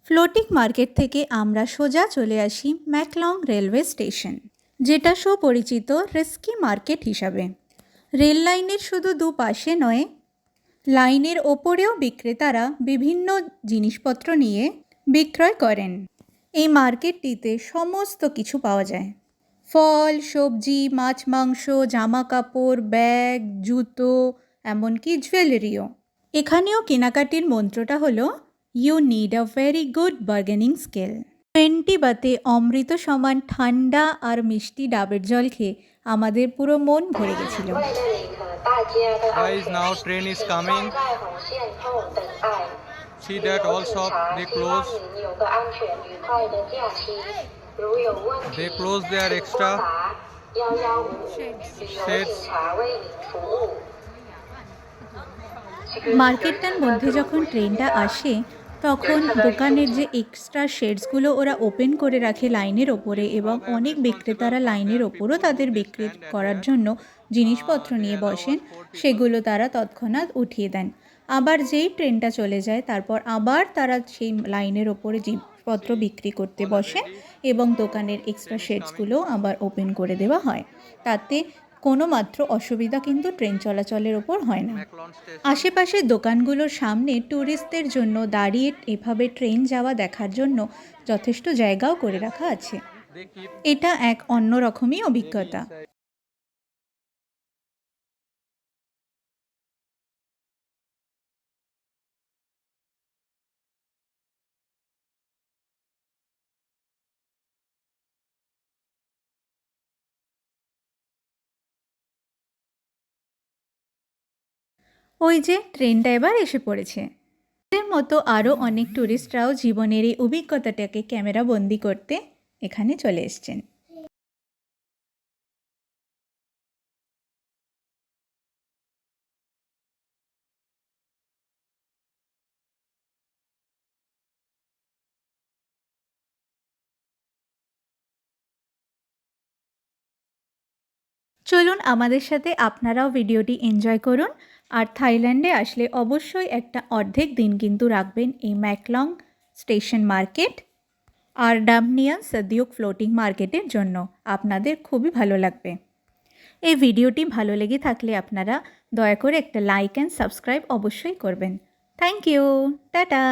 Floating market থেকে আমরা সোজা চলে আসি ম্যাকলং রেলওয়ে স্টেশন, যেটা সুপরিচিত রিস্কি মার্কেট হিসাবে। রেল লাইনের শুধু দুপাশে নয়, লাইনের ওপরেও বিক্রেতারা বিভিন্ন জিনিসপত্র নিয়ে বিক্রয় করেন। এই মার্কেটটিতে সমস্ত কিছু পাওয়া যায়, ফল, সবজি, মাছ, মাংস, জামা কাপড়, ব্যাগ, জুতো, এমনকি জুয়েলারিও। এখানেও কেনাকাটির মন্ত্রটা হলো you need a very good bargaining skill. 20 বাতে অমৃত সমান ঠান্ডা আর মিষ্টি ডাবের জল খেয়ে আমাদের পুরো মন ভরে গেছিল। Guys, now train is coming. See that all shop they close. They close their extra sheds. মার্কেটটার মধ্যে যখন ট্রেনটা আসে তখন দোকানের যে এক্সট্রা শেডসগুলো ওরা ওপেন করে রাখে লাইনের ওপরে, এবং অনেক বিক্রেতারা লাইনের ওপরও তাদের বিক্রি করার জন্য জিনিসপত্র নিয়ে বসেন, সেগুলো তারা তৎক্ষণাৎ উঠিয়ে দেন। আবার যেই ট্রেনটা চলে যায় তারপর আবার তারা সেই লাইনের ওপরে জিনিসপত্র বিক্রি করতে বসেন এবং দোকানের এক্সট্রা শেডসগুলো আবার ওপেন করে দেওয়া হয়। তাতে কোনো মাত্র অসুবিধা কিন্তু ট্রেন চলাচলের ওপর হয় না। আশেপাশের দোকানগুলোর সামনে ট্যুরিস্টদের জন্য দাঁড়িয়ে এভাবে ট্রেন যাওয়া দেখার জন্য যথেষ্ট জায়গাও করে রাখা আছে। এটা এক অন্যরকমই অভিজ্ঞতা। ওই যে ট্রেনটা এবার এসে পড়েছে। এর মতো আরও অনেক ট্যুরিস্টরাও জীবনের এই অভিজ্ঞতাটাকে ক্যামেরা বন্দি করতে এখানে চলে এসছেন। চলুন আমাদের সাথে আপনারাও ভিডিওটি এনজয় করুন। আর থাইল্যান্ডে আসলে অবশ্যই একটা অর্ধেক দিন কিন্তু রাখবেন এই ম্যাকলং স্টেশন মার্কেট আর ডামনিয়ান সাদিউক ফ্লোটিং মার্কেটের জন্য। আপনাদের খুবই ভালো লাগবে। এই ভিডিওটি ভালো লেগে থাকলে আপনারা দয়া করে একটা লাইক অ্যান্ড সাবস্ক্রাইব অবশ্যই করবেন। Thank you, tata.